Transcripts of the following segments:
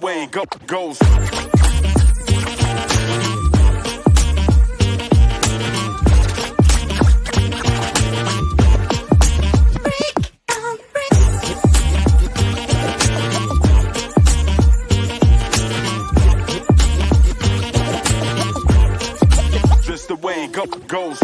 way it goes. Just the way it goes.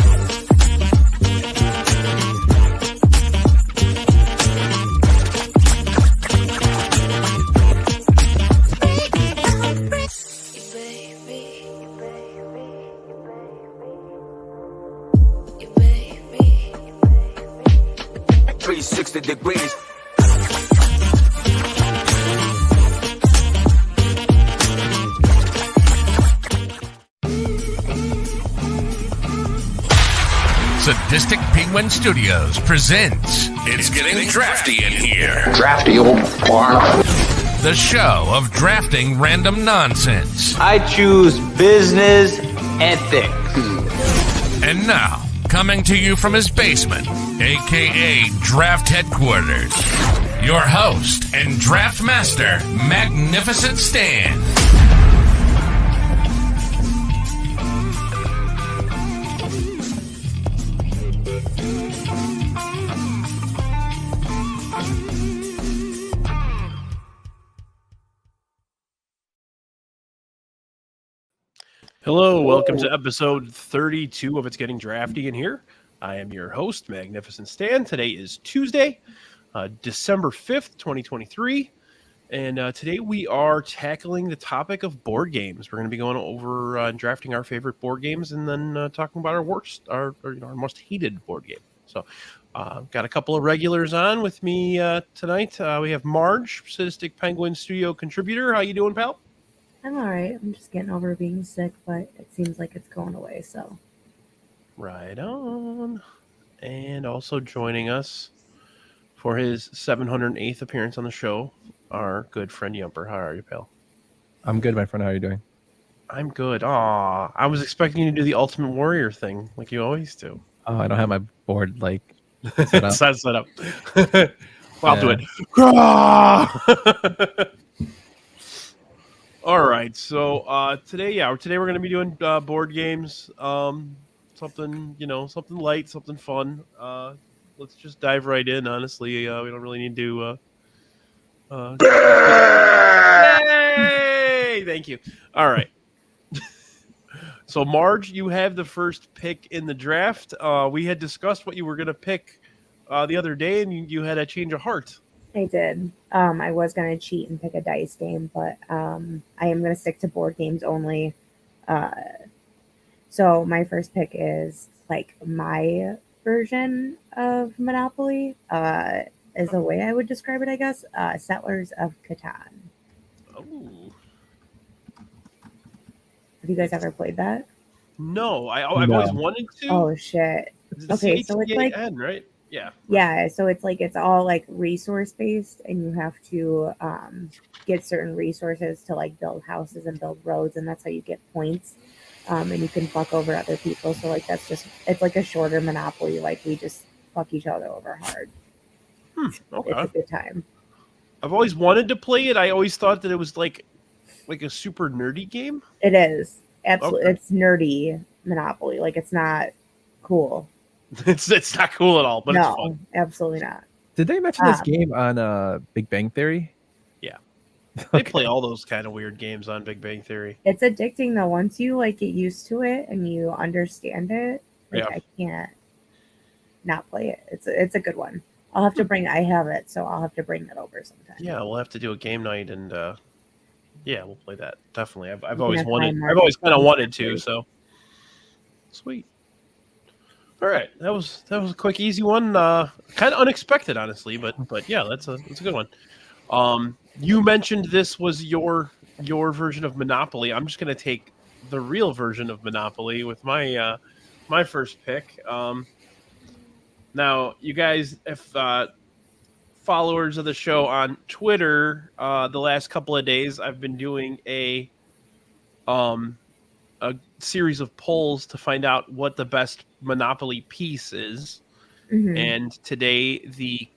Degrees. Sadistic Penguin Studios presents It's Getting Drafty in Here. Drafty old barn. The show of drafting random nonsense. I choose business ethics. And now, coming to you from his basement, a.k.a. Draft Headquarters, your host and draft master, Magnificent Stan. Hello, welcome to episode 32 of It's Getting Drafty in Here. I am your host, Magnificent Stan. Today is Tuesday, December 5th, 2023. And today we are tackling the topic of board games. We're going to be going over and drafting our favorite board games and then talking about our worst, our most hated board game. So got a couple of regulars on with me tonight. We have Marj, Sadistic Penguin Studio contributor. How you doing, pal? I'm all right. I'm just getting over being sick, but it seems like it's going away, so. Right on. And also joining us for his 708th appearance on the show, our good friend Yumper. How are you, pal? I'm good, my friend. How are you doing? I'm good. Aw, I was expecting you to do the Ultimate Warrior thing, like you always do. Oh, I don't have my board, set up. Set up. Well, I'll do it. All right, so today we're going to be doing board games, something light, something fun. Let's just dive right in. Honestly, we don't really need to. Yay! Thank you. All right. So, Marj, you have the first pick in the draft. We had discussed what you were going to pick the other day, and you had a change of heart. I did. I was going to cheat and pick a dice game, but I am going to stick to board games only. So my first pick is my version of Monopoly, is the way I would describe it, I guess. Settlers of Catan. Oh. Have you guys ever played that? No, I've always wanted to. Oh, shit. Okay, so it's like... right? Yeah. Yeah, so it's all resource based, and you have to get certain resources to build houses and build roads, and that's how you get points. And you can fuck over other people. So it's like a shorter Monopoly. We just fuck each other over hard. Okay. It's a good time. I've always wanted to play it. I always thought that it was like a super nerdy game. It is absolutely. Okay. It's nerdy Monopoly. It's not cool. It's not cool at all, but no, it's fun. Absolutely not. Did they mention this game on Big Bang Theory? Yeah. They play all those kind of weird games on Big Bang Theory. It's addicting though. Once you get used to it and you understand it, I can't not play it. It's a good one. I'll have to I have it, so I'll have to bring that over sometime. Yeah, we'll have to do a game night and we'll play that. Definitely. I've always kind of wanted to, so sweet. All right, that was a quick, easy one. Kind of unexpected, honestly, but yeah, that's a good one. You mentioned this was your version of Monopoly. I'm just gonna take the real version of Monopoly with my my first pick. Now, you guys, if followers of the show on Twitter, the last couple of days, I've been doing a series of polls to find out what the best Monopoly piece is. Mm-hmm. And today the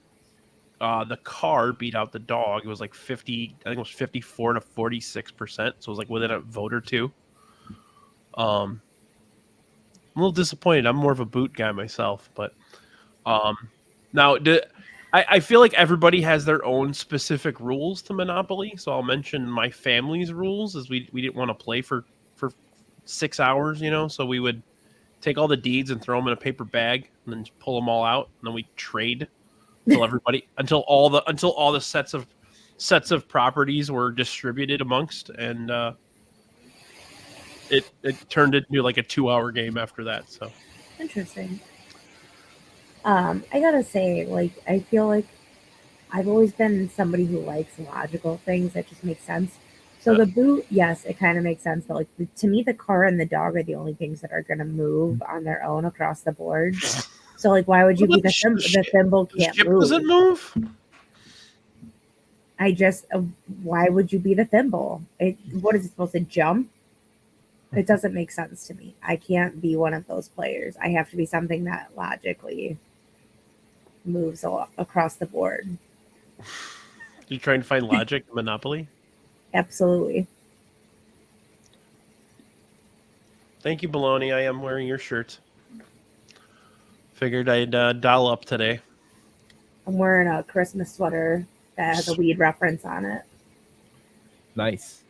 The car beat out the dog. It was like 50. I think it was 54 to 46%. So it was like within a vote or two. I'm a little disappointed. I'm more of a boot guy myself, but now I feel like everybody has their own specific rules to Monopoly. So I'll mention my family's rules, as we didn't want to play for 6 hours, so we would take all the deeds and throw them in a paper bag and then pull them all out, and then we trade until all the sets of properties were distributed amongst, and it turned into like a 2-hour game after that. So interesting. I gotta say, like, I feel like I've always been somebody who likes logical things that just make sense. So the boot, yes, it kind of makes sense. But like to me, the car and the dog are the only things that are going to move on their own across the board. So like, why would you be the thimble can't ship move? Doesn't move. Why would you be the thimble? What is it supposed to jump? It doesn't make sense to me. I can't be one of those players. I have to be something that logically moves across the board. You trying to find logic in Monopoly? Absolutely. Thank you, Baloney. I am wearing your shirt. Figured I'd dial up today. I'm wearing a Christmas sweater that has a weed reference on it. Nice.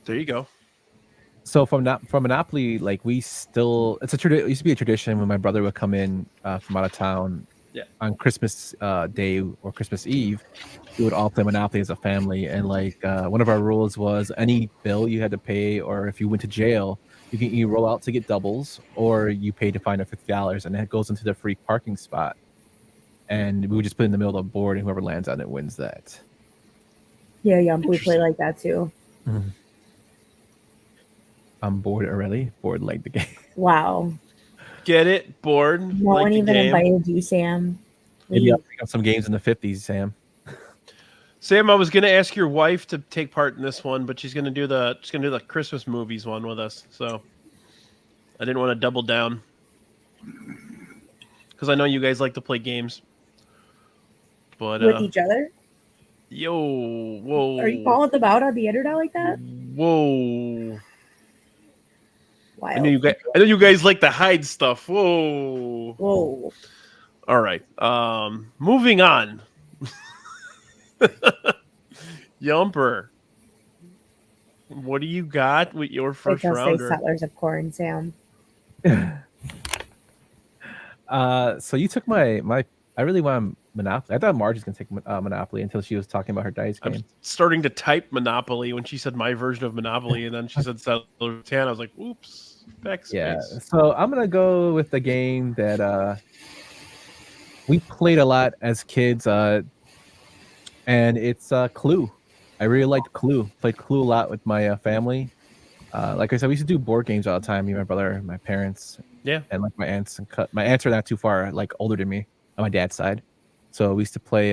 There you go. So from Monopoly, like it used to be a tradition when my brother would come in from out of town on Christmas Day or Christmas Eve. We would all play Monopoly as a family, and like one of our rules was any bill you had to pay, or if you went to jail, you can either roll out to get doubles, or you pay to find $50, and that goes into the free parking spot. And we would just put it in the middle of the board, and whoever lands on it wins that. Yeah, we play like that too. Mm-hmm. I'm bored already. Bored like the game. Wow. Get it? Bored? No one even invited you, Sam. Maybe I'll bring up some games in the 50s, Sam. Sam, I was gonna ask your wife to take part in this one, but she's gonna do the Christmas movies one with us. So I didn't want to double down because I know you guys like to play games. But with each other? Whoa. Are you calling them out on the internet like that? Whoa. Wild. I know you guys like to hide stuff. Whoa. All right. Moving on. Yumper, what do you got with your first rounder? Say Settlers of Corn, Sam. So you took my. I really want Monopoly. I thought Marge was gonna take Monopoly until she was talking about her dice game. I'm starting to type Monopoly when she said my version of Monopoly, and then she said Settlers of 10. I was like, oops, backspace. Yeah. So I'm gonna go with the game that we played a lot as kids. And it's Clue. I really liked Clue. Played Clue a lot with my family. Like I said, we used to do board games all the time. Me, my brother, my parents, and like my aunts. My aunts are not too far, like older than me on my dad's side. So we used to play.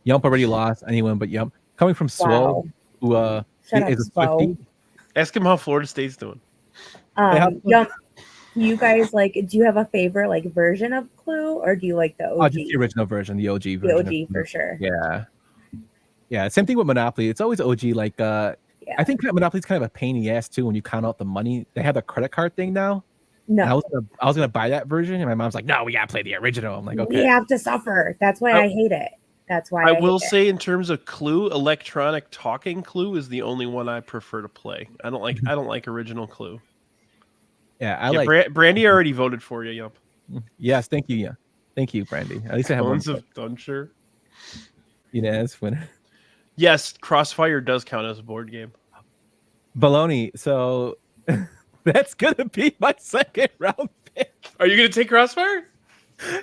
Yump already lost. Anyone but Yump. Coming from Swole, who is a Swiftie. Ask him how Florida State's doing. Yump. Do you guys do you have a favorite version of Clue, or do you like the OG? Just the original version, the OG version. The OG for sure. Yeah. Same thing with Monopoly. It's always OG. I think Monopoly's kind of a pain in the ass too when you count out the money. They have the credit card thing now. No, I was gonna buy that version, and my mom's like, "No, we gotta play the original." I'm like, "Okay." We have to suffer. That's why I hate it. That's why I will say, in terms of Clue, electronic talking Clue is the only one I prefer to play. I don't like original Clue. Yeah, Brandy already voted for you, Yump. Yes, thank you. Yeah, thank you, Brandy. At least I have Bones of Dunshire. Yes, winner. Yes, Crossfire does count as a board game. Baloney. So that's gonna be my second round pick. Are you gonna take Crossfire?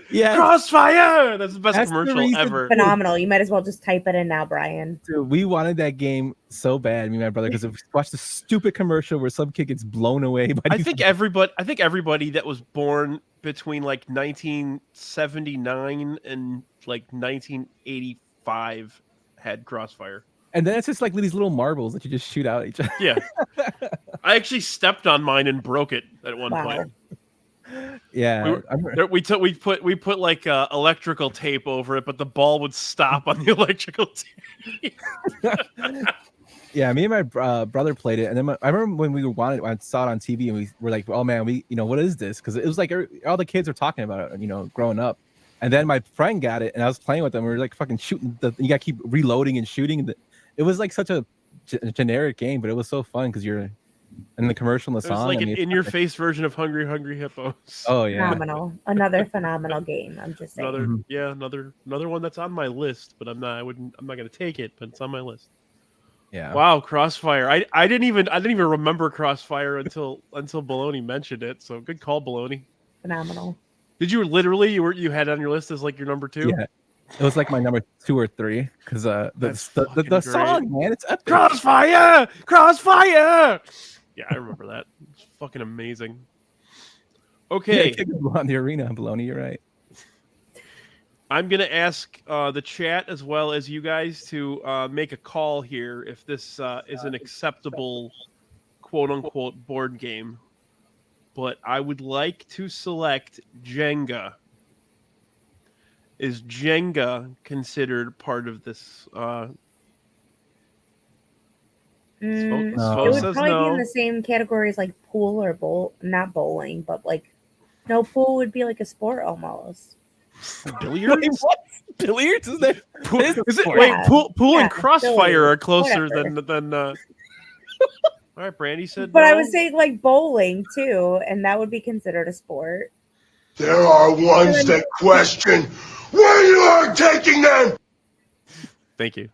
Yeah, Crossfire. That's the best commercial ever. Phenomenal. You might as well just type it in now, Brian. Dude, we wanted that game so bad, me and my brother, because we watched the stupid commercial where some kid gets blown away by. I think everybody that was born between 1979 and 1985 had Crossfire. And then it's just these little marbles that you just shoot out at each other. Yeah. I actually stepped on mine and broke it at one point. Yeah, We put like electrical tape over it, but the ball would stop on the electrical tape. yeah. Me and my brother played it, and then I remember when I saw it on TV, and we were like, "Oh man, what is this?" Because it was like all the kids were talking about it, growing up. And then my friend got it, and I was playing with them. We were like fucking shooting. You got to keep reloading and shooting. It was like such a generic game, but it was so fun because you're in the commercial and the It was song. like I an mean, in-your-face version of Hungry Hungry Hippos. Oh yeah, Phenomenal. Another phenomenal game. I'm just saying. Another one that's on my list, but I'm not going to take it, but it's on my list. yeah. Wow, Crossfire. I didn't even remember Crossfire until Baloney mentioned it. So good call, Baloney. Phenomenal. Did you had it on your list as like your number 2? Yeah, it was like my number 2 or 3 because the song, man, it's epic. Crossfire. Yeah, I remember that. It's fucking amazing. Okay, On the arena, Baloney, you're right. I'm gonna ask the chat as well as you guys to make a call here if this is an acceptable quote unquote board game. But I would like to select Jenga. Is Jenga considered part of this? It No. would says probably be no. in the same category as like pool or not bowling, but like no, pool would be like a sport almost. Billiards? Wait, what? Billiards is there? Pool, It is a is it? sport. Wait, Yeah. pool Yeah, and Crossfire billiards. are closer Whatever. than. All right, Brandy said. But I no. would say like bowling too, and that would be considered a sport. There are ones that question where you are taking them. Thank you.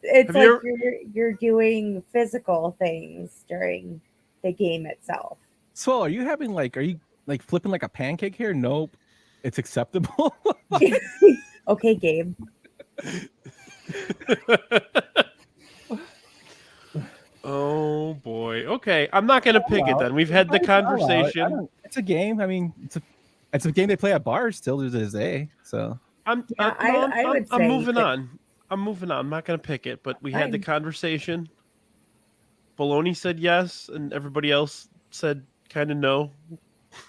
It's Have like you you're doing physical things during the game itself. So are you flipping like a pancake here? Nope, it's acceptable. Okay, Gabe. Oh boy. Okay, I'm not gonna pick it then. We've had the conversation. It's a game. I mean, it's a game they play at bars still to this day. So I'm would say moving that- on. I'm moving on. I'm not gonna pick it, but we had the conversation. Baloney said yes, and everybody else said kind of no.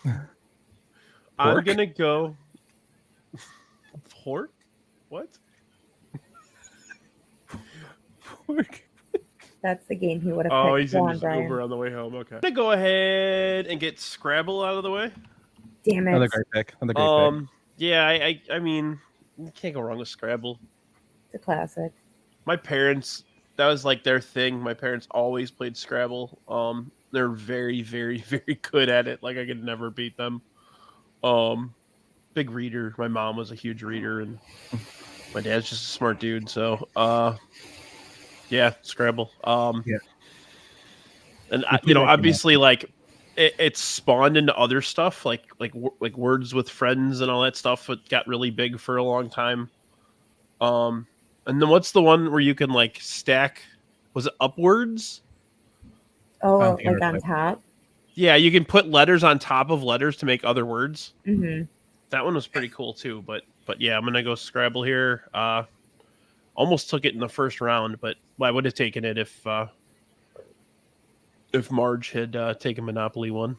I'm Pork? gonna go. Pork? What? That's the game he would have Oh, picked. he's Go in on, his Brian. Uber on the way home. Okay. I'm gonna go ahead and get Scrabble out of the way. Damn it. another great pick. Pick. Yeah, I mean, you can't go wrong with Scrabble. It's a classic. My parents, that was like their thing. My parents always played Scrabble. They're very, very, very good at it. Like I could never beat them. Big reader. My mom was a huge reader, and my dad's just a smart dude. So, yeah, Scrabble. Yeah. And obviously, like it spawned into other stuff, like Words with Friends and all that stuff. It got really big for a long time. And then what's the one where you can like stack? Was it upwards? Oh, Found like on Taylor top. Yeah, you can put letters on top of letters to make other words. Mm-hmm. That one was pretty cool too. But yeah, I'm gonna go Scrabble here. Almost took it in the first round, but I would have taken it if Marge had taken Monopoly 1.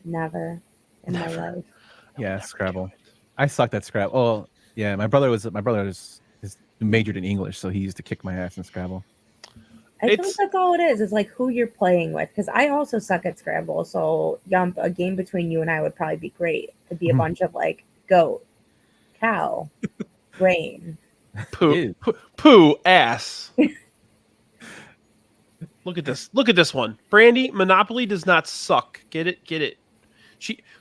Never in my life. Yeah, Scrabble. I sucked at Scrabble. Oh, yeah, my brother is majored in English, so he used to kick my ass in Scrabble. I think that's all it is. It's like who you're playing with. Because I also suck at Scrabble. So a game between you and I would probably be great. It'd be a bunch of like goat, cow, rain. Poo, ass. Look at this. Look at this one. Brandy, Monopoly does not suck. Get it.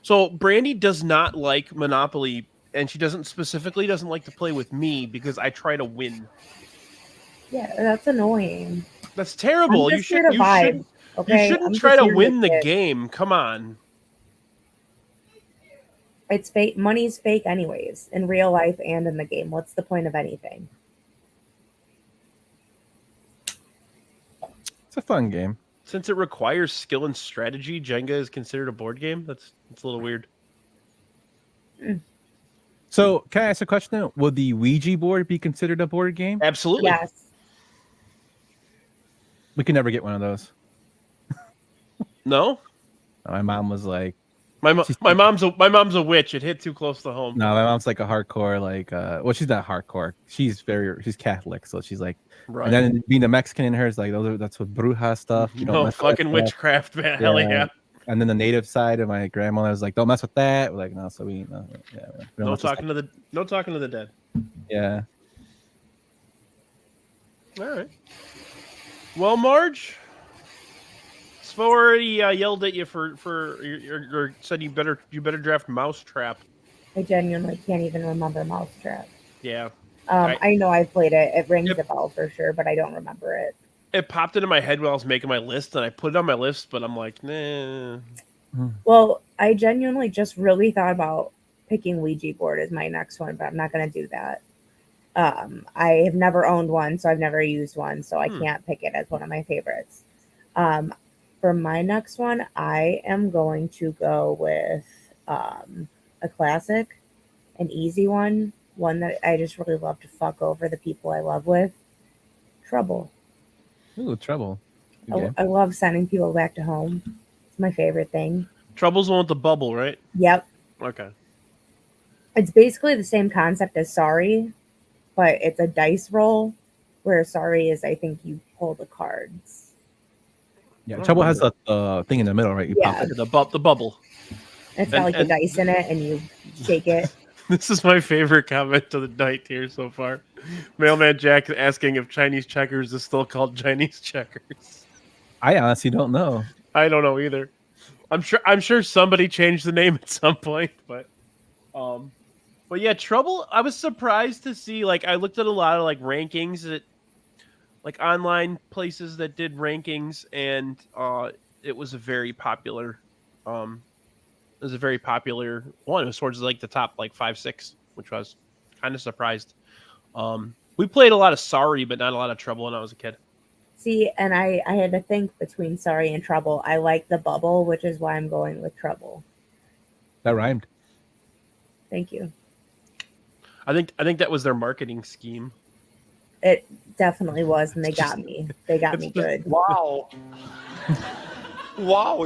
So Brandy does not like Monopoly, and she doesn't like to play with me because I try to win. Yeah, that's annoying. That's terrible. I'm just here to vibe. Okay, You shouldn't I'm try just to here win the kid. game. Come on. It's fake. Money's fake, anyways, in real life and in the game. What's the point of anything? It's a fun game. Since it requires skill and strategy, Jenga is considered a board game. That's a little weird. So, can I ask a question now? Would the Ouija board be considered a board game? Absolutely. Yes. We could never get one of those. No? My mom was like, My mom's a witch. It hit too close to home. No, my mom's like a hardcore, well, she's not hardcore. She's Catholic, so she's like, Right. and then being a Mexican in her is like, that's what bruja stuff. You don't No mess with that fucking stuff. witchcraft, man. Hell yeah. And then the native side of my grandmother was like, don't mess with that. We're like, no, so we No talking to the dead. Yeah. All right. Well, Marge, Svo already yelled at you for your said you better draft Mousetrap. I genuinely can't even remember Mousetrap. Yeah. I know I've played it. It rings a bell for sure, but I don't remember it. It popped into my head while I was making my list, and I put it on my list, but I'm like, nah. Well, I genuinely just really thought about picking Ouija board as my next one, but I'm not going to do that. I have never owned one, so I've never used one, so I can't pick it as one of my favorites. For my next one, I am going to go with a classic, an easy one that I just really love to fuck over the people I love with. Trouble. Ooh, Trouble. I love sending people back to home. It's my favorite thing. Trouble's the one with the bubble, right? Yep. Okay. It's basically the same concept as Sorry, but it's a dice roll, where Sorry is, I think, you pull the cards. Yeah, Trouble has a thing in the middle, right? You pop it. The bubble. It's got like the dice in it, and you shake it. This is my favorite comment of the night here so far. Mailman Jack asking if Chinese checkers is still called Chinese checkers. I honestly don't know. I don't know either. I'm sure somebody changed the name at some point, but yeah, Trouble. I was surprised to see. Like, I looked at a lot of like rankings that, like, online places that did rankings, and it was a very popular. It was a very popular one. It was towards like the top like 5, 6, which I was kind of surprised. We played a lot of Sorry, but not a lot of Trouble when I was a kid. See, and I had to think between Sorry and Trouble. I like the bubble, which is why I'm going with Trouble. That rhymed. Thank you. I think that was their marketing scheme. It definitely was, and they got me. They got me good. Wow. Wow.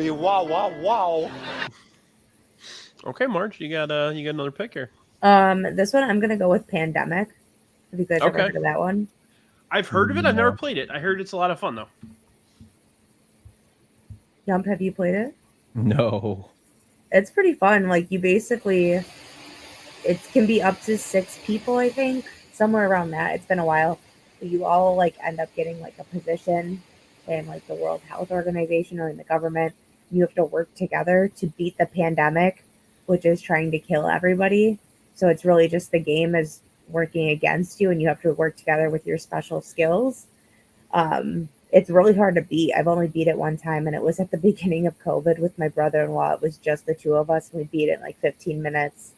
Okay, Marge, you got another pick here. This one I'm gonna go with Pandemic. Have you guys ever heard of that one? I've heard of it. I've never played it. I heard it's a lot of fun though. Jump, have you played it? No. It's pretty fun. Like, you basically, it can be up to 6 people, I think, somewhere around that. It's been a while. But you all like end up getting like a position in like the World Health Organization or in the government. You have to work together to beat the pandemic, which is trying to kill everybody. So it's really just the game is working against you, and you have to work together with your special skills. It's really hard to beat. I've only beat it one time, and it was at the beginning of COVID with my brother-in-law. It was just the two of us, and we beat it in like 15 minutes.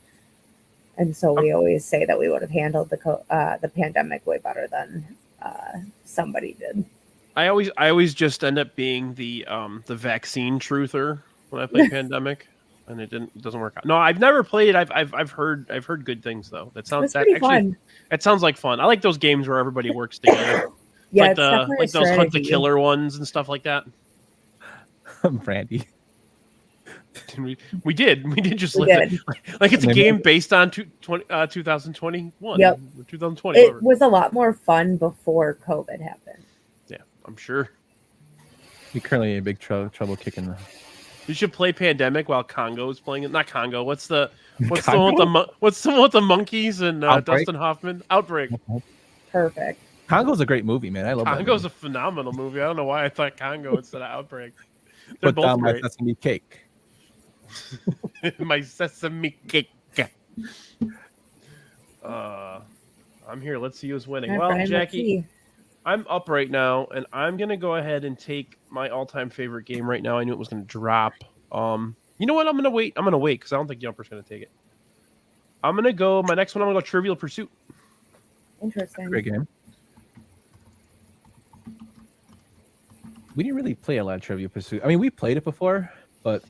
And so we always say that we would have handled the pandemic way better than somebody did. I always just end up being the vaccine truther when I play Pandemic, and it doesn't work out. No, I've never played it. I've heard good things though. That sounds fun. It sounds like fun. I like those games where everybody works together. Yeah, like those Hunt the Killer ones and stuff like that. Brandy. We did just live it. Like it's a game based on 2021. Yep. 2020. It was a lot more fun before COVID happened. Yeah, I'm sure. You're currently in big trouble kicking the... You should play Pandemic while Congo is playing it. Not Congo. What's the one with the monkeys and Dustin Hoffman? Outbreak. Perfect. Congo's a great movie, man. I love Congo's that a phenomenal movie. I don't know why I thought Congo instead of Outbreak. They're Put both down great. my sesame cake. My sesame cake. I'm here. Let's see who's winning. All Well, right, Jackie, I'm up right now, and I'm gonna go ahead and take my all-time favorite game right now. I knew it was gonna drop. You know what? I'm gonna wait because I don't think Yumper's gonna take it. I'm gonna go. My next one, I'm gonna go Trivial Pursuit. Interesting. Great game. We didn't really play a lot of Trivial Pursuit. I mean, we played it before, but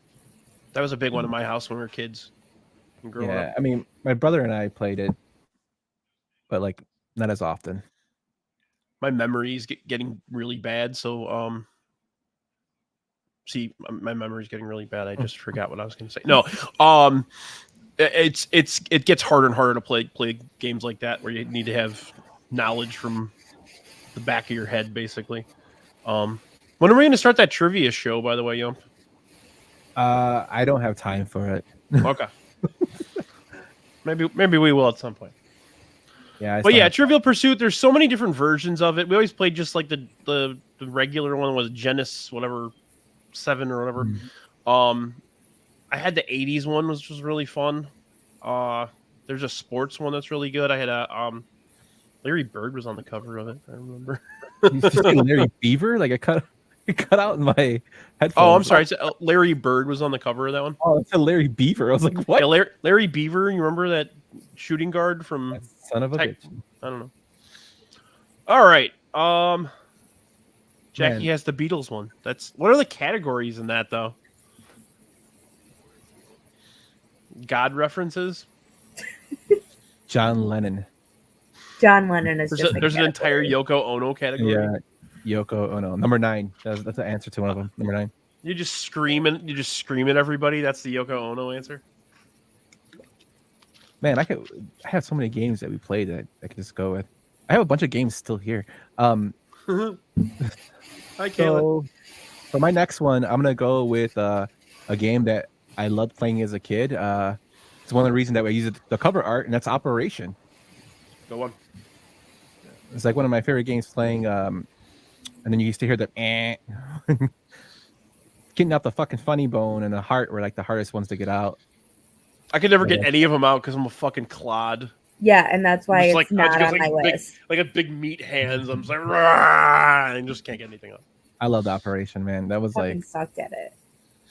that was a big one in my house when we were kids. Yeah, I mean, my brother and I played it, but like not as often. My memory is getting really bad, so See, my memory's getting really bad. I just forgot what I was going to say. No, it gets harder and harder to play games like that where you need to have knowledge from the back of your head, basically. When are we going to start that trivia show? By the way, Yump. I don't have time for it. Okay. Maybe we will at some point. Yeah, But yeah, Trivial Pursuit. There's so many different versions of it. We always played just like the regular one was Genesis, whatever 7 or whatever. I had the 80s one, which was really fun. There's a sports one that's really good. I had a Larry Bird was on the cover of it. I remember. You just say Larry Beaver? Like it cut out in my headphones. Oh, I'm sorry. Larry Bird was on the cover of that one. Oh, it's a Larry Beaver. I was like, what? Yeah, Larry Beaver. You remember that shooting guard from That son of a bitch. I don't know. All right. Jackie Man. has the Beatles one. What are the categories in that though? God references. John Lennon. John Lennon is There's an entire Yoko Ono category. Yeah, Yoko Ono. Number 9. That's the answer to one of them. Number 9. You just scream at everybody. That's the Yoko Ono answer. Man, I have so many games that we played that I could just go with. I have a bunch of games still here. Hi, Kayla. So for my next one, I'm gonna go with a game that I loved playing as a kid. It's one of the reasons that I use the cover art, and that's Operation. Go on. It's like one of my favorite games playing. And then you used to hear the getting out the fucking funny bone and the heart were like the hardest ones to get out. I could never get any of them out because I'm a fucking clod. Yeah, and that's why Just it's not on my list. Like a big meat hands. I'm just like, "Rah!" and just can't get anything out. I loved Operation, man. That was Fucking like sucked at it.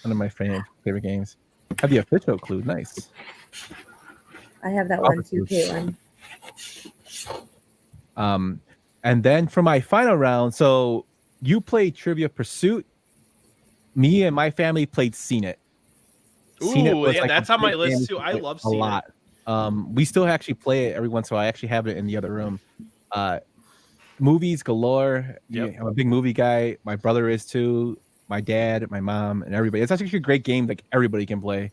one of my favorite games. Have the official clue, nice. I have that one too, Caitlin. And then for my final round, so you played Trivia Pursuit. Me and my family played Seen It. Ooh, yeah, that's on my list too. I love a Seen lot. We still actually play it every once in a while. I actually have it in the other room. Movies galore. Yep. I'm a big movie guy. My brother is too. My dad, my mom, and everybody. It's actually a great game like everybody can play.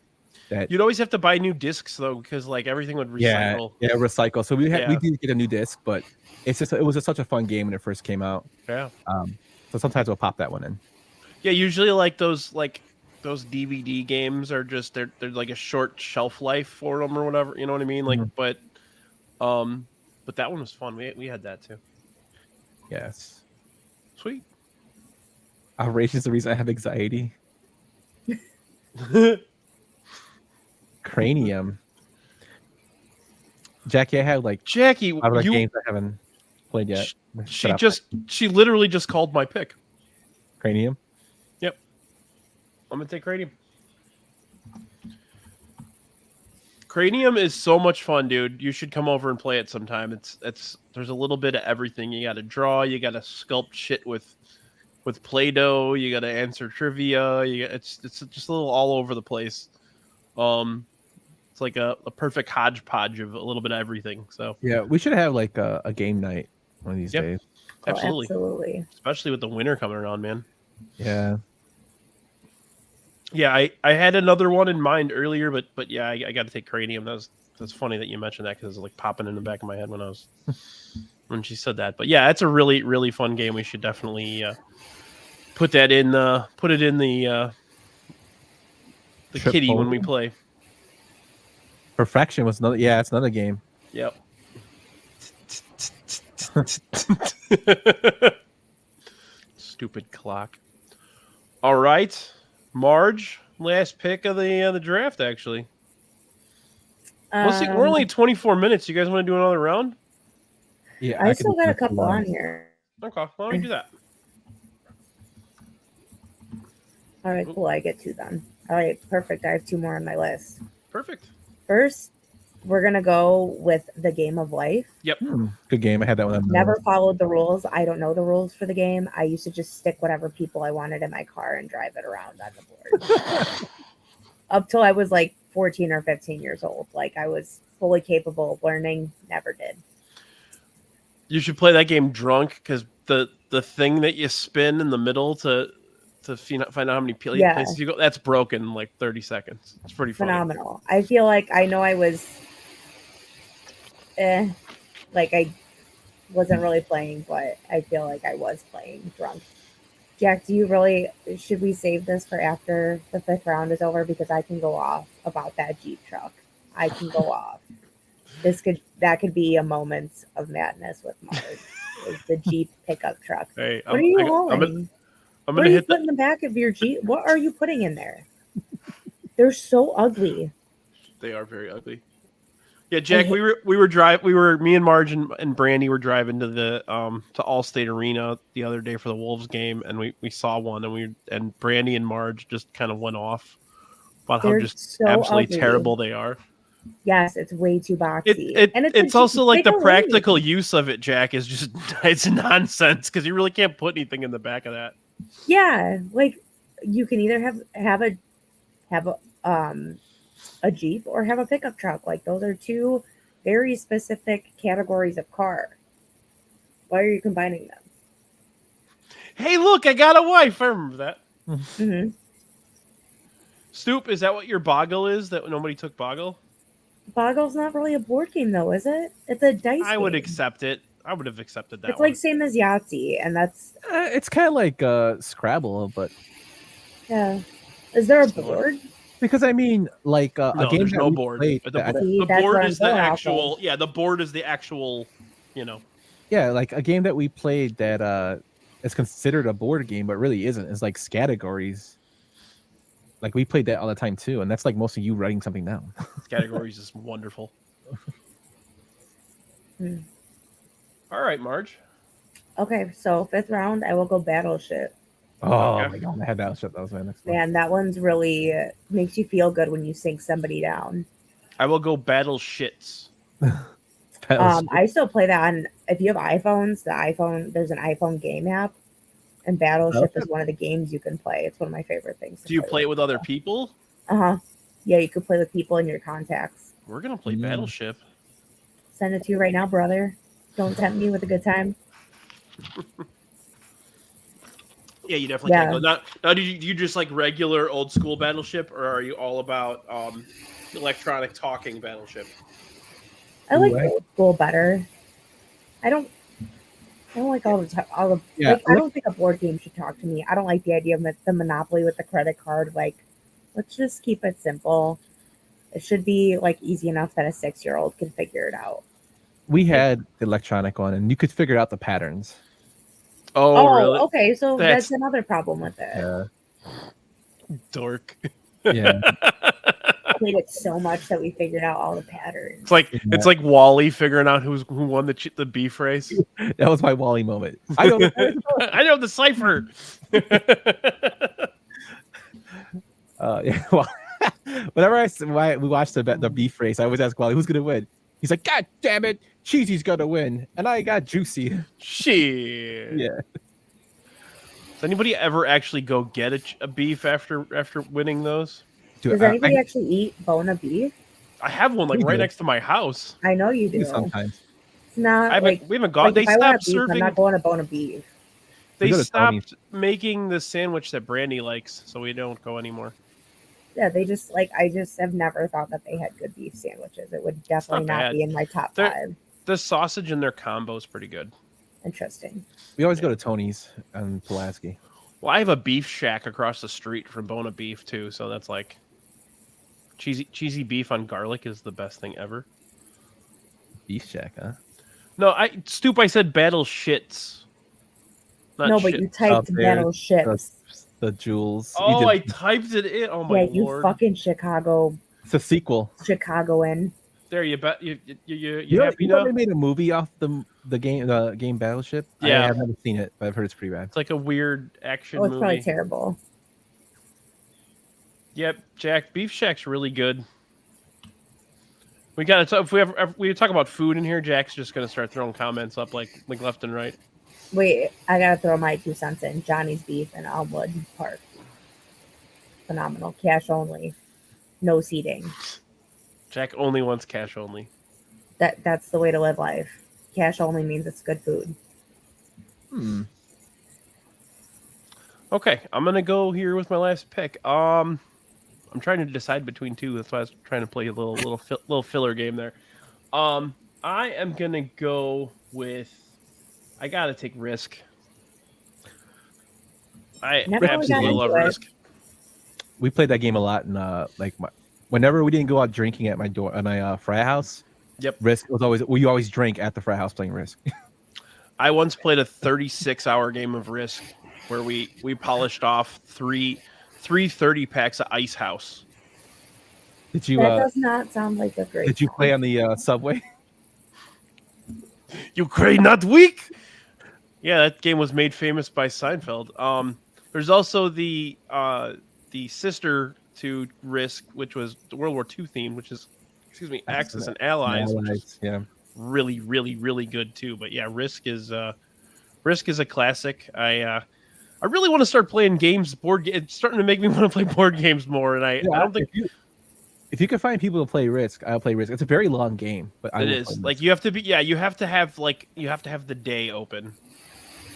That You'd always have to buy new discs though, because like everything would recycle. Yeah, recycle. So we Yeah. did get a new disc, but it was just such a fun game when it first came out. Yeah. So sometimes we'll pop that one in. Yeah, usually like those DVD games are just they're like a short shelf life for them or whatever. You know what I mean? Like, but that one was fun. We had that too. Yes. Sweet. Operation is the reason I have anxiety. Cranium. Jackie, I have like Jackie, other games I haven't played yet. She literally just called my pick. Cranium. Yep. I'm gonna take Cranium. Cranium is so much fun, dude. You should come over and play it sometime. It's there's a little bit of everything. You got to draw. You got to sculpt shit with Play-Doh. You got to answer trivia. It's just a little all over the place. It's like a perfect hodgepodge of a little bit of everything. So yeah, we should have like a game night one of these days. Absolutely. Absolutely. Especially with the winter coming around, man. Yeah. Yeah, I had another one in mind earlier, but yeah, I got to take Cranium. That's funny that you mentioned that because it was like popping in the back of my head when she said that. But yeah, it's a really really fun game. We should definitely put it in the kitty when we play. Perfection was another. Yeah, it's another game. Yep. Stupid clock. All right, Marge, last pick of the draft. Actually, we're only 24 minutes. You guys want to do another round? Yeah, I still got a couple on here. Okay, why don't we do that? All right, cool. I get 2 then. All right, perfect. I have 2 more on my list. Perfect. First, we're gonna go with the Game of Life. Yep. Good game. I had that one. Never followed the rules. I don't know the rules for the game. I used to just stick whatever people I wanted in my car and drive it around on the board. Up till I was like 14 or 15 years old. Like I was fully capable of learning. Never did. You should play that game drunk because the thing that you spin in the middle to to find out how many Yeah. places you go. That's broken in like 30 seconds. It's pretty funny. Phenomenal. I feel like I know I was, like I wasn't really playing, but I feel like I was playing drunk. Jack, should we save this for after the 5th round is over? Because I can go off about that Jeep truck. I can go off. That could be a moment of madness with Marge. Is the Jeep pickup truck. Hey, what are you hauling? I'm what gonna are you hit putting in the back of your Jeep? What are you putting in there? They're so ugly. They are very ugly. Yeah, Jack, me and Marge and Brandy were driving to the to Allstate Arena the other day for the Wolves game, and we saw one, and Brandy and Marge just kind of went off about how just so absolutely ugly. terrible they are. Yes, it's way too boxy. It's also like the practical use of it, Jack, is just it's nonsense because you really can't put anything in the back of that. Yeah, like you can either have a Jeep or have a pickup truck. Like those are two very specific categories of car. Why are you combining them? Hey, look, I got a wife. I remember that. Mm-hmm. Stoop, is that what your Boggle is? That nobody took Boggle? Boggle's not really a board game, though, is it? It's a dice I would game. accept it. I would have accepted that. It's like same as Yahtzee, and that's It's kind of like Scrabble, but yeah. Is there a board? because I mean, like No, a game there's that no we board. played The that- board is the actual. Yeah, the board is the actual. yeah, like a game that we played that is considered a board game, but really isn't. It's like categories. Like we played that all the time too, and that's like most of you writing something down. Categories is wonderful. All right, Marge. Okay, so 5th round, I will go Battleship. Oh my god, I had Battleship. That was my next one. Man, that one's really makes you feel good when you sink somebody down. I will go Battle Shits. I still play that on. If you have iPhones, there's an iPhone game app, and Battleship is one of the games you can play. It's one of my favorite things. Do you play it with other people? Yeah, you could play with people in your contacts. We're gonna play Battleship. Send it to you right now, brother. Don't tempt me with a good time. Yeah, you definitely can't go. Now, do you just like regular old school Battleship, or are you all about electronic talking Battleship? I like old school better. I don't like all the. Yeah, like, I don't think a board game should talk to me. I don't like the idea of the Monopoly with the credit card. Like, let's just keep it simple. It should be like easy enough that a 6-year-old can figure it out. We had the electronic one, and you could figure out the patterns. Oh, really? Okay, so that's another problem with it. Yeah. Dork. Yeah. I played it so much that we figured out all the patterns. It's like Wally figuring out who won the beef race. That was my Wally moment. I don't I know the cipher. Yeah. Well, whenever we watched the beef race, I always ask Wally, "Who's gonna win?" He's like, "God damn it, Cheesy's gonna win," and I got Juicy. Shit. Yeah. Does anybody ever actually go get a beef after winning those? Does anybody actually eat bone of beef? I have one right next to my house. I know you do. Sometimes. It's not. we haven't gone. They stopped serving. I'm not going to bone of beef. They stopped making the sandwich that Brandy likes, so we don't go anymore. Yeah, they just I just have never thought that they had good beef sandwiches. It would definitely not be in my top 5. The sausage in their combo is pretty good. Interesting. We always go to Tony's on Pulaski. Well, I have a beef shack across the street from Bona Beef too, so that's like cheesy beef on garlic is the best thing ever. Beef shack, huh? No, I said battle shits. No, but you typed Battleships. The jewels. Oh, I typed it in. Oh my lord! Yeah, you fucking Chicago. It's a sequel. Chicagoan. There, you bet. You happy now? They made a movie off the game Battleship. Yeah, I have never seen it, but I've heard it's pretty bad. It's like a weird action movie. It's probably terrible. Yep, Jack. Beef Shack's really good. We gotta talk. If we talk about food in here, Jack's just gonna start throwing comments up like left and right. Wait, I gotta throw my 2 cents in. Johnny's Beef in Elmwood Park. Phenomenal. Cash only. No seating. Jack only wants cash only. That's the way to live life. Cash only means it's good food. Okay, I'm gonna go here with my last pick. I'm trying to decide between two. That's why I was trying to play a little filler game there. I am gonna go with. I gotta take Risk. I Never really got absolutely into love it. Risk. We played that game a lot, and whenever we didn't go out drinking at my frat house. Yep. Risk was always we always drank at the frat house playing Risk. I once played a 36-hour game of Risk where we polished off three 30 packs of Ice House. Did you That does not sound like a great. did you play on the subway? Ukraine not weak. Yeah, that game was made famous by Seinfeld. There's also the sister to Risk, which was the World War II theme, which is Axis and Allies, which is really, really, really good too. But yeah, Risk is a classic. I really want to start playing games. It's starting to make me want to play board games more. And I don't think if you can find people to play Risk, I'll play Risk. It's a very long game, but it is like you have to have the day open.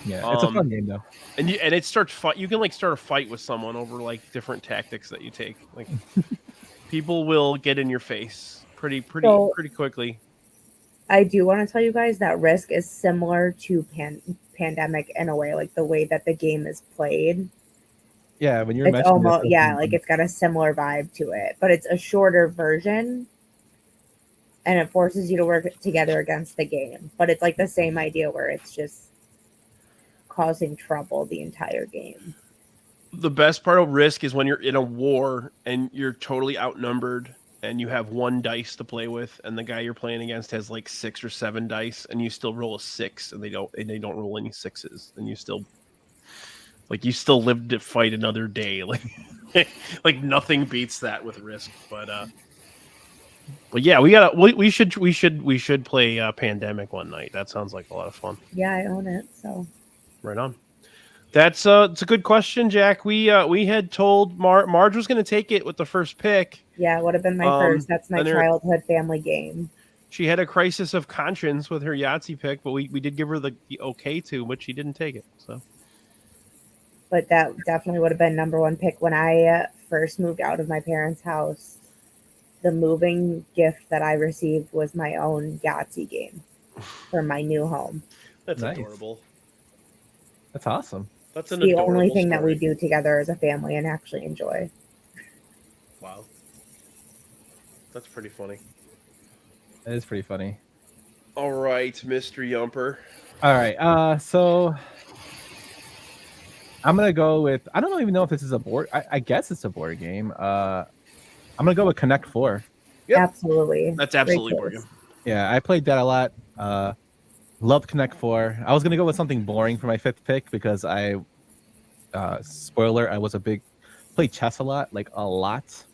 Yeah, it's a fun game though. And it starts fight. You can start a fight with someone over different tactics that you take. Like people will get in your face pretty quickly. I do want to tell you guys that Risk is similar to Pandemic in a way, like the way that the game is played. Yeah, when you're it's almost it's got a similar vibe to it, but it's a shorter version, and it forces you to work together against the game. But it's like the same idea where it's just causing trouble the entire game. The best part of Risk is when you're in a war and you're totally outnumbered and you have one dice to play with, and the guy you're playing against has 6 or 7 dice, and you still roll a 6, and they don't roll any 6s, and you still live to fight another day. Like nothing beats that with Risk. But yeah, we should play Pandemic one night. That sounds like a lot of fun. Yeah, I own it, so right on. It's a good question, Jack. We had told Marge was going to take it with the first pick. Yeah, it would have been my first. That's my childhood family game. She had a crisis of conscience with her Yahtzee pick, but we did give her the okay to, but she didn't take it. So, but that definitely would have been number one pick when I first moved out of my parents' house. The moving gift that I received was my own Yahtzee game for my new home. That's adorable. That's awesome. That's the only thing that we do together as a family and actually enjoy. Wow. That's pretty funny. That is pretty funny. All right, Mr. Yumper. All right. So I'm going to go with, I don't even know if this is a board. I guess it's a board game. I'm going to go with Connect 4. Yep. Absolutely. That's absolutely board game. Yeah, I played that a lot. Loved Connect 4. I was going to go with something boring for my fifth pick because spoiler, I was played chess a lot.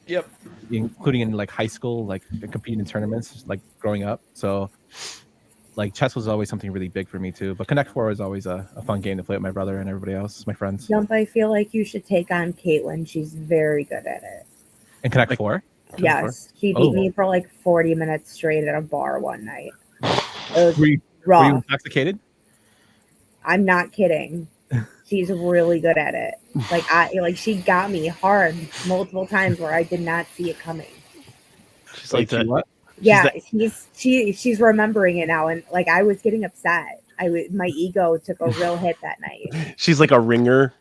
Yep. Including in high school, competing in tournaments, growing up. So chess was always something really big for me too. But Connect 4 was always a fun game to play with my brother and everybody else, my friends. Jump, I feel like you should take on Caitlin. She's very good at it. And Connect 4? Yes. She beat me for 40 minutes straight at a bar one night. It was were you intoxicated? I'm not kidding. She's really good at it. She got me hard multiple times where I did not see it coming. She's like that. What? Yeah, she's remembering it now, and I was getting upset. My ego took a real hit that night. She's like a ringer.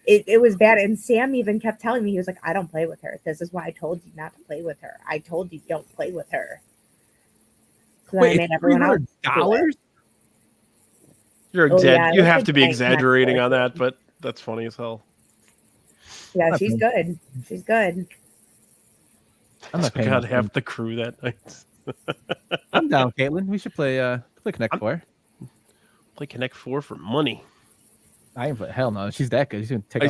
It was bad, and Sam even kept telling me, he was like, "I don't play with her. This is why I told you not to play with her. I told you don't play with her." So wait, I made everyone else $300? You have to be exaggerating on that, but that's funny as hell. Yeah, she's good. She's good. I'm not paying. Got half the crew that night. I'm down, Caitlin. We should play Connect 4. Play Connect 4 for money. Hell no, she's that good. She's gonna take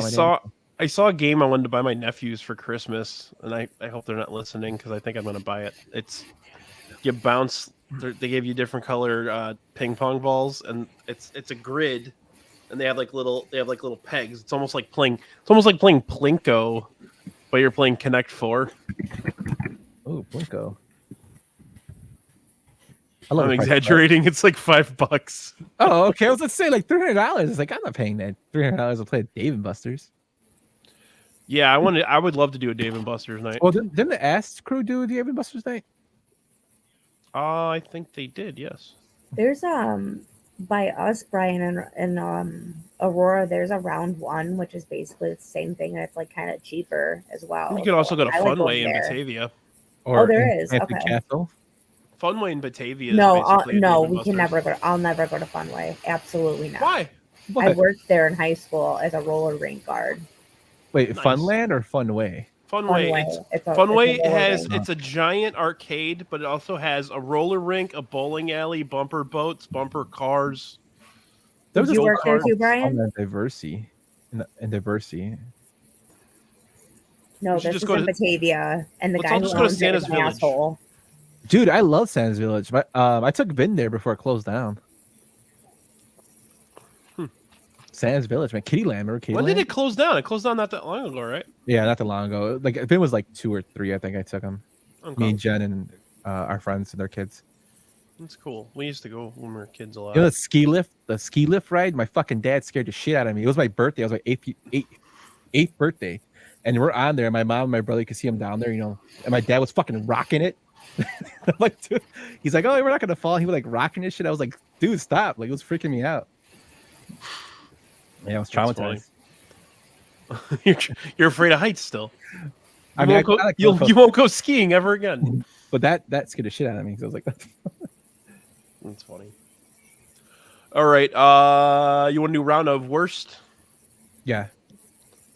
I saw a game I wanted to buy my nephews for Christmas, and I hope they're not listening because I think I'm gonna buy it. It's you bounce. They give you different color ping pong balls, and it's a grid, and they have little pegs. It's almost like playing Plinko, but you're playing Connect 4. Oh, Plinko. I'm exaggerating. It's $5. Oh, okay. I was gonna say $300. I'm not paying that $300 to play Dave and Buster's. Yeah, I would love to do a Dave and Buster's night. Well, didn't the Ass Crew do the Dave and Buster's night? I think they did. Yes. There's by us, Brian and Aurora. There's a round one, which is basically the same thing, and it's like kind of cheaper as well. You could also go to I like going Funway in there. Batavia. Or there is. Enchanted Okay. Castle? Funway in Batavia. Is No, basically a no, Dave and we can Buster's. never go. I'll never go to Funway. Absolutely not. Why? I What? worked there in high school as a roller rink guard. Wait, Nice. Funland or Funway? Funway. Funway Funway it's a giant arcade, but it also has a roller rink, a bowling alley, bumper boats, bumper cars. There was Did you a work there card too, Brian? on Diversity. In Diversity. No, We should this just is go in to- Batavia, and the Let's guy all who just go to owns it Santa's is an Village. asshole. Dude, I love Santa's Village. But I took Vin there before it closed down. Santa's Village, man. Kittyland, remember Kittyland? When did it close down? It closed down not that long ago, right? Yeah, not that long ago. Like Vin was like 2 or 3. I think I took him. Okay. Me and Jen and our friends and their kids. That's cool. We used to go when we were kids a lot. You know the ski lift ride? My fucking dad scared the shit out of me. It was my birthday. It was my eighth birthday. And we're on there. My mom and my brother could see him down there, and my dad was fucking rocking it. I'm like, dude. He's like, oh, we're not gonna fall. He was like rocking this shit. I was like, dude, stop. Like, it was freaking me out. Yeah, I was That's traumatized. You're afraid of heights still. I mean, You won't go skiing ever again. but that scared the shit out of me because I was like, That's funny. All right. You want a new round of worst? yeah.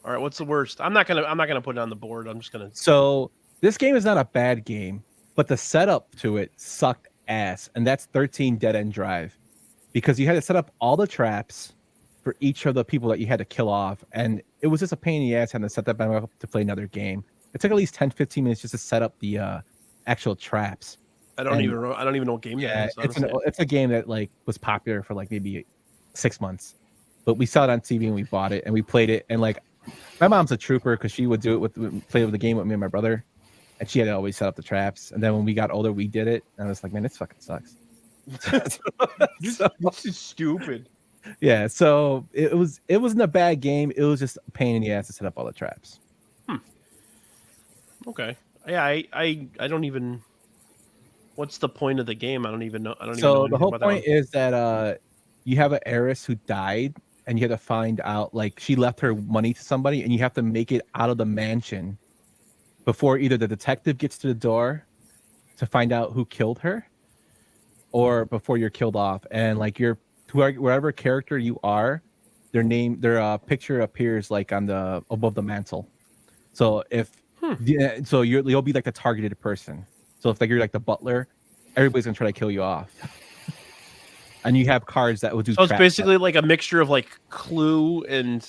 All right. What's the worst? I'm not gonna put it on the board. I'm just gonna. So this game is not a bad game, but the setup to it sucked ass, and that's 13 Dead End Drive, because you had to set up all the traps for each of the people that you had to kill off, and it was just a pain in the ass having to set that back up to play another game. It took at least 10-15 minutes just to set up the actual traps. I don't even know what game Yeah, that is. Honestly. it's a game that like was popular for like maybe 6 months, but we saw it on TV and we bought it and we played it, and like my mom's a trooper because she would do it play with the game with me and my brother, and she had to always set up the traps. And then when we got older, we did it, and I was like, man, this fucking sucks. This is stupid. Yeah, so it wasn't a bad game. It was just a pain in the ass to set up all the traps. Okay. Yeah, I don't even. What's the point of the game? I don't even know. So the whole point is that you have an heiress who died, and you have to find out, like, she left her money to somebody, and you have to make it out of the mansion before either the detective gets to the door to find out who killed her, or before you're killed off. And like wherever character you are, their picture appears like on the above the mantle. So so you'll be like the targeted person. So if like you're like the butler, everybody's gonna try to kill you off. And you have cards that will do. So it's basically like a mixture of like Clue and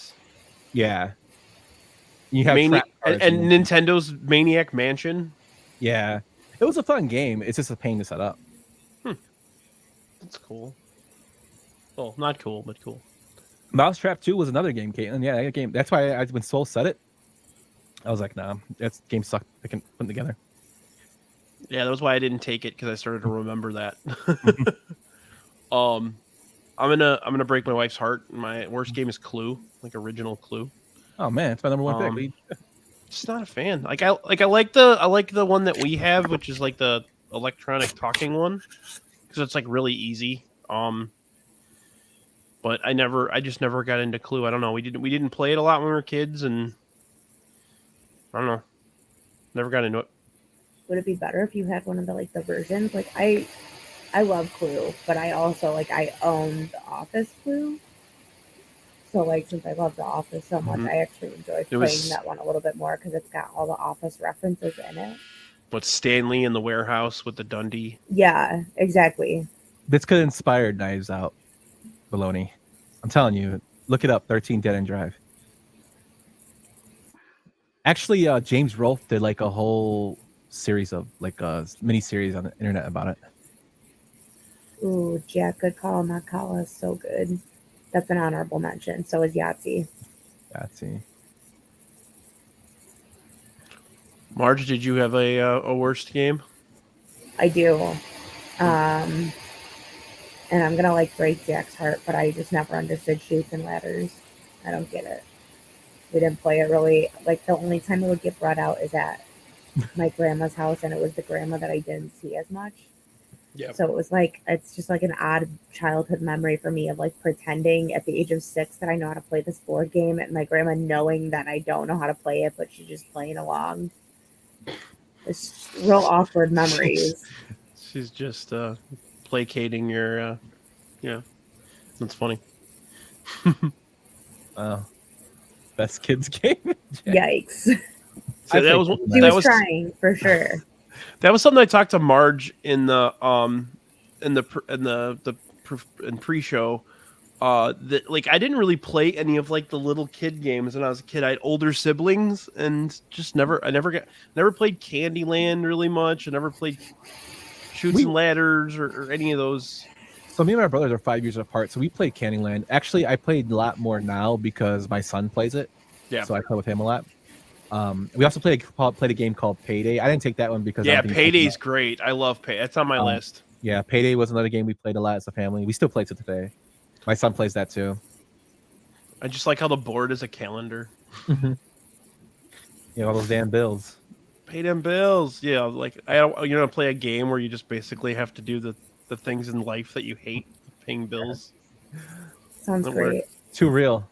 yeah. You have and cards Nintendo's Maniac Mansion. yeah. It was a fun game. It's just a pain to set up. That's cool. Well, not cool, but cool. Mousetrap 2 was another game, Caitlin. Yeah, that game. That's why when Soul said it, I was like, nah, that game sucked. I can put it together. Yeah, that was why I didn't take it, because I started to remember that. I'm gonna break my wife's heart. My worst game is Clue, like original Clue. Oh man, it's my number one pick. Just not a fan. I like the one that we have, which is like the electronic talking one, because it's like really easy. But I just never got into Clue. I don't know. We didn't play it a lot when we were kids, and I don't know. Never got into it. Would it be better if you had one of the versions? Like I love Clue, but I also I own the Office Clue. So since I love the Office so much, I actually enjoy playing that one a little bit more because it's got all the Office references in it. But Stanley in the warehouse with the Dundee. Yeah, exactly. This could have inspired Knives Out. Baloney. I'm telling you, look it up. 13 Dead End Drive. Actually, James Rolfe did like a whole series of a mini series on the internet about it. Ooh, Jack, good call. Makala is so good. That's an honorable mention. So is Yahtzee. Yahtzee. Marge, did you have a worst game? I do. And I'm gonna break Jack's heart, but I just never understood Chutes and Ladders. I don't get it. We didn't play it really. Like the only time it would get brought out is at my grandma's house, and it was the grandma that I didn't see as much. Yeah. So it was like it's just like an odd childhood memory for me of like pretending at the age of 6 that I know how to play this board game, and my grandma knowing that I don't know how to play it, but she's just playing along. It's real awkward memories. She's just placating your. Yeah, that's funny. Oh, best kids game. Yikes! So that was She that was was trying for sure. that was something I talked to Marge in the pre-show. That like I didn't really play any of like the little kid games when I was a kid. I had older siblings and just never played Candyland really much. I never played Shoots and Ladders or any of those. So me and my brothers are 5 years apart, so we played Candyland. Actually, I played a lot more now because my son plays it. Yeah. So I play with him a lot. We also played a game called Payday. I didn't take that one because Payday's great. I love Payday. That's on my list. Yeah, Payday was another game we played a lot as a family. We still play it today. My son plays that too. I just like how the board is a calendar. Yeah, all those damn bills. Pay them bills. Yeah, like play a game where you just basically have to do the things in life that you hate, paying bills. Sounds great. Too real.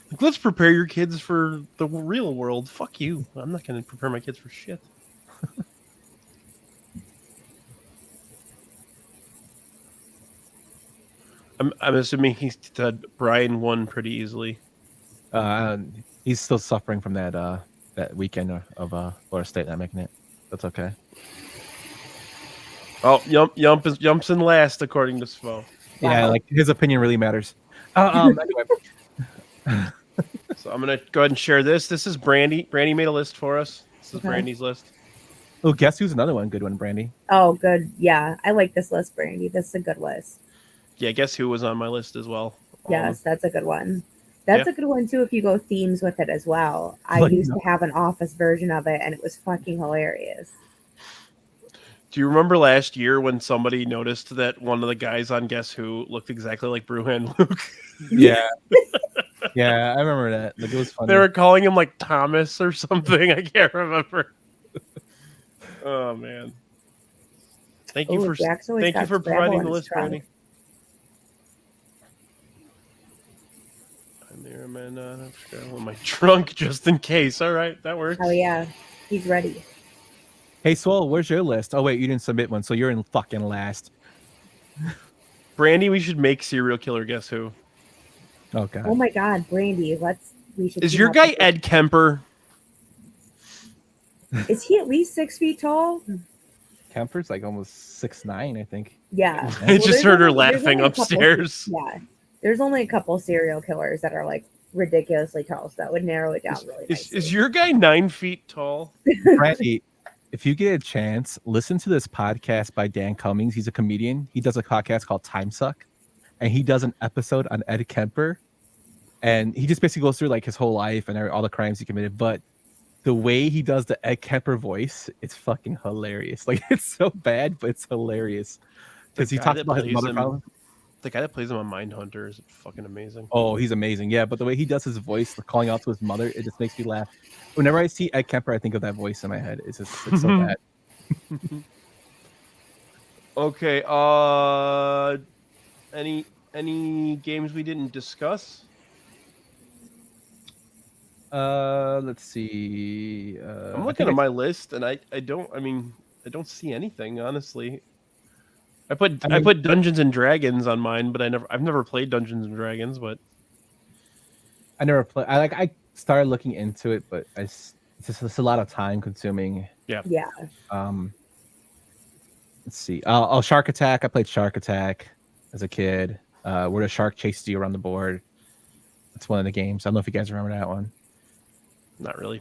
Like, let's prepare your kids for the real world. Fuck you. I'm not going to prepare my kids for shit. I'm assuming he said Brian won pretty easily. He's still suffering from that weekend of Florida State not making it. That's okay. Oh, Yump's in last according to Svo. Yeah, like his opinion really matters. Anyway. So I'm gonna go ahead and share this. This is Brandy. Brandy made a list for us. This is Brandy's list. Oh, guess who's another one? Good one, Brandy. Oh, good. Yeah, I like this list, Brandy. This is a good list. Yeah, guess who was on my list as well. Yes, that's a good one. That's a good one too if you go themes with it as well. I used to have an office version of it, and it was fucking hilarious. Do you remember last year when somebody noticed that one of the guys on Guess Who looked exactly like Brewhan Luke? Yeah. Yeah, I remember that. Like, it was funny. They were calling him like Thomas or something. I can't remember. Oh man. Thank you for providing the list, Brandy. I'm in my trunk just in case. All right, that works. Oh yeah, he's ready. Hey, Swole, where's your list? Oh wait, you didn't submit one, so you're in fucking last. Brandy, we should make serial killer Guess Who. Oh god. Oh my god, Brandy, we should. Is your guy Ed Kemper? Is he at least 6 feet tall? Kemper's like almost 6'9", I think. Yeah. I just heard her laughing upstairs. Yeah. There's only a couple serial killers that are like ridiculously tall, so that would narrow it down really nicely. Is your guy 9 feet tall? Brandy, if you get a chance, listen to this podcast by Dan Cummings. He's a comedian. He does a podcast called Time Suck, and he does an episode on Ed Kemper, and he just basically goes through like his whole life and all the crimes he committed. But the way he does the Ed Kemper voice, it's fucking hilarious. Like, it's so bad, but it's hilarious because he talks about his mother problem. The guy that plays him on Mindhunter is fucking amazing. Oh, he's amazing. Yeah, but the way he does his voice, calling out to his mother, it just makes me laugh. Whenever I see Ed Kemper, I think of that voice in my head. It's so bad. Okay. Any games we didn't discuss? Let's see. I'm looking at my list, and I don't see anything, honestly. I put Dungeons and Dragons on mine, but I've never played Dungeons and Dragons, but I never play. I started looking into it, but it's a lot of time consuming. Yeah. Yeah. Let's see. Shark Attack. I played Shark Attack as a kid. Where the shark chases you around the board. It's one of the games. I don't know if you guys remember that one. Not really.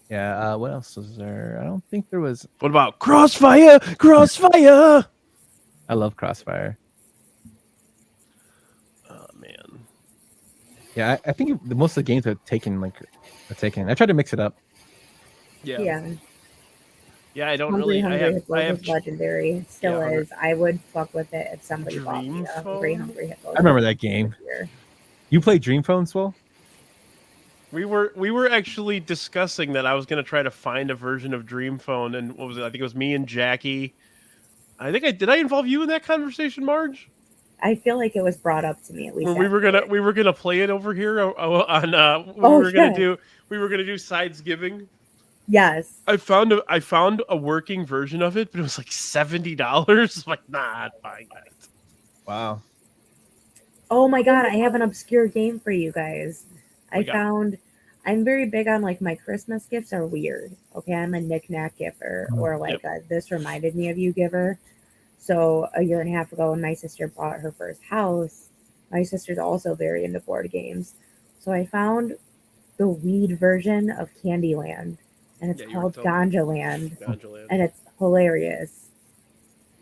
Yeah. What else was there? I don't think there was. What about Crossfire? Crossfire. I love Crossfire. Oh man. Yeah, I think most of the games are taken. I tried to mix it up. Yeah. Yeah. Yeah, I don't Hungry, really. Hungry I have is legendary. It still Yeah, is. I would fuck with it if somebody bought me a Dream Hungry, Phone? Hungry Hippos. I remember that game. Here. You played Dream Phone, Swole? We were actually discussing that I was going to try to find a version of Dream Phone, and what was it? I think it was me and Jackie. Did I involve you in that conversation, Marge? I feel like it was brought up to me at least. When we were gonna play it over here on we were gonna do sides giving. Yes. I found a working version of it, but it was like $70. Like, nah, I'm buying that. Wow. Oh my god, I have an obscure game for you guys. I'm very big on like my Christmas gifts are weird. Okay, I'm a knick-knack giver or like a this reminded me of you giver. So a year and a half ago when my sister bought her first house, my sister's also very into board games. So I found the weed version of Candyland and it's called Ganjaland. And it's hilarious.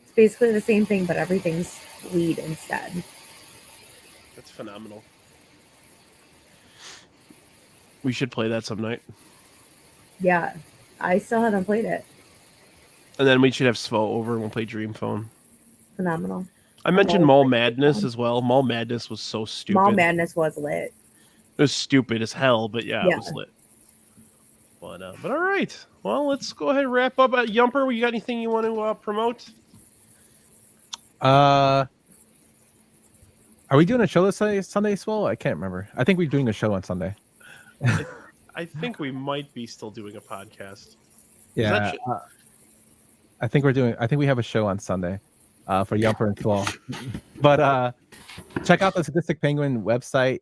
It's basically the same thing, but everything's weed instead. That's phenomenal. We should play that some night. Yeah, I still haven't played it. And then we should have Svo over and we'll play Dream Phone. Phenomenal. I mentioned Mall Madness as well. Mall Madness was so stupid. Mall Madness was lit. It was stupid as hell, but yeah. It was lit. But all right. Well, let's go ahead and wrap up. Yumper, you got anything you want to promote? Are we doing a show this Sunday as well? I can't remember. I think we're doing a show on Sunday. I think we might be still doing a podcast. Yeah. I think we have a show on Sunday for Yumper and Swall. But check out the Sadistic Penguin website.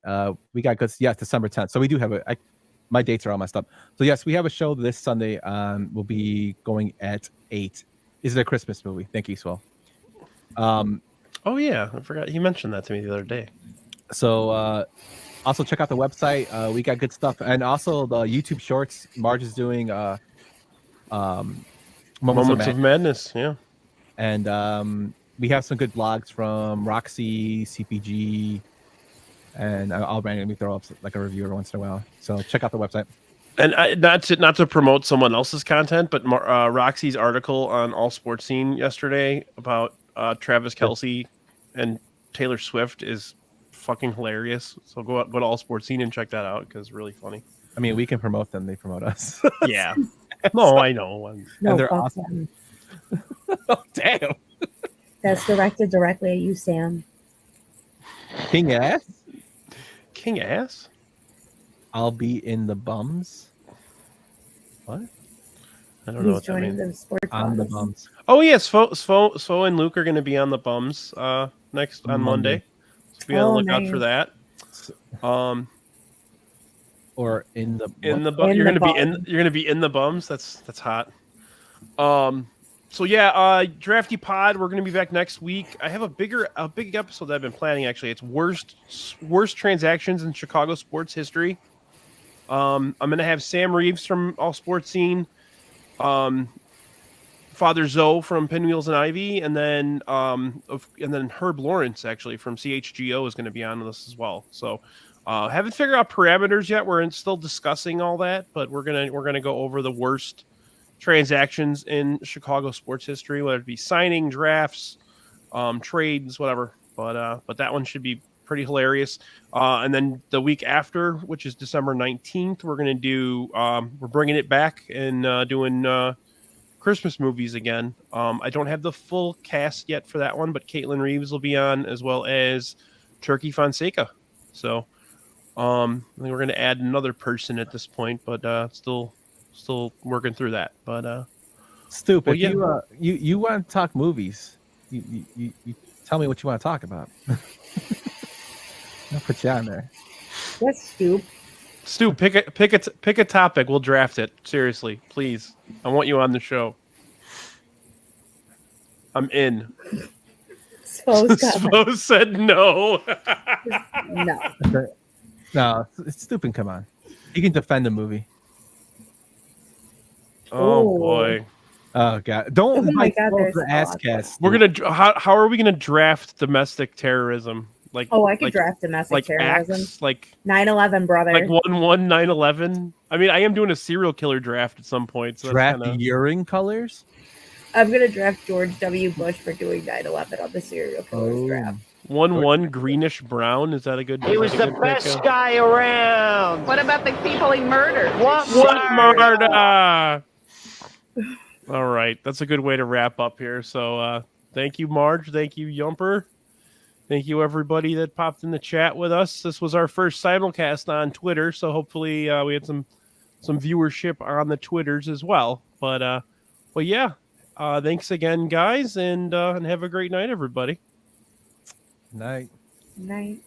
We got good. Yeah, December 10th. So we do have my dates are all messed up. So yes, we have a show this Sunday. We'll be going at 8. Is it a Christmas movie? Thank you, Swall. Oh yeah, I forgot you mentioned that to me the other day. So also check out the website. We got good stuff, and also the YouTube Shorts. Marge is doing Moments of Madness. Yeah, and we have some good blogs from Roxy, CPG, and I'll randomly throw up like a review every once in a while. So check out the website. And not to promote someone else's content, but Roxy's article on All Sports Scene yesterday about Travis Kelce and Taylor Swift is fucking hilarious. So go to All Sports Scene and check that out because it's really funny. I mean, we can promote them; they promote us. Yeah. No, I know. No, and they're fuck awesome. them. Oh, damn. That's directed directly at you, Sam. King Ass. King Ass. I'll be in the bums. What? I don't know He's what that means. joining the sports On the office. bums. Oh yes, Svo and Luke are going to be on the bums next on Monday. So be on the lookout for that. Or in the you're going to be in the bums. That's hot. So yeah, Drafty Pod. We're going to be back next week. I have a big episode that I've been planning. Actually, it's worst transactions in Chicago sports history. I'm going to have Sam Reeves from All Sports Scene, Father Zoe from Pinwheels and Ivy, and then Herb Lawrence actually from CHGO is going to be on with us as well. So haven't figured out parameters yet. We're still discussing all that, but we're gonna go over the worst transactions in Chicago sports history, whether it be signing, drafts, trades, whatever. But that one should be pretty hilarious. And then the week after, which is December 19th, we're gonna do we're bringing it back and doing Christmas movies again. I don't have the full cast yet for that one, but Caitlin Reeves will be on as well as Turkey Fonseca. So I think we're going to add another person at this point, but still working through that. But stupid. Well, yeah. You want to talk movies? You tell me what you want to talk about. I'll put you on there. That's stupid. Stu, pick a topic. We'll draft it. Seriously, please. I want you on the show. I'm in. Svo said no. No. No, it's stupid. Come on, you can defend the movie. Oh boy. Oh god! Don't invite the ass awesome. cast. We're gonna. How are we gonna draft domestic terrorism? Like I could draft domestic terrorism. Acts, like 9/11, brother. Like 9/11. I mean, I am doing a serial killer draft at some point. So draft urine colors. I'm gonna draft George W. Bush for doing 9/11 on the serial killers draft. 1-1 greenish brown. Is that a good? He was is that the a good best pick? guy around. What about the people he murdered? What Murder? All right, that's a good way to wrap up here. So, thank you, Marge. Thank you, Yumper. Thank you, everybody that popped in the chat with us. This was our first simulcast on Twitter, so hopefully we had some viewership on the Twitters as well. But yeah, thanks again, guys, and have a great night, everybody. Night. Night.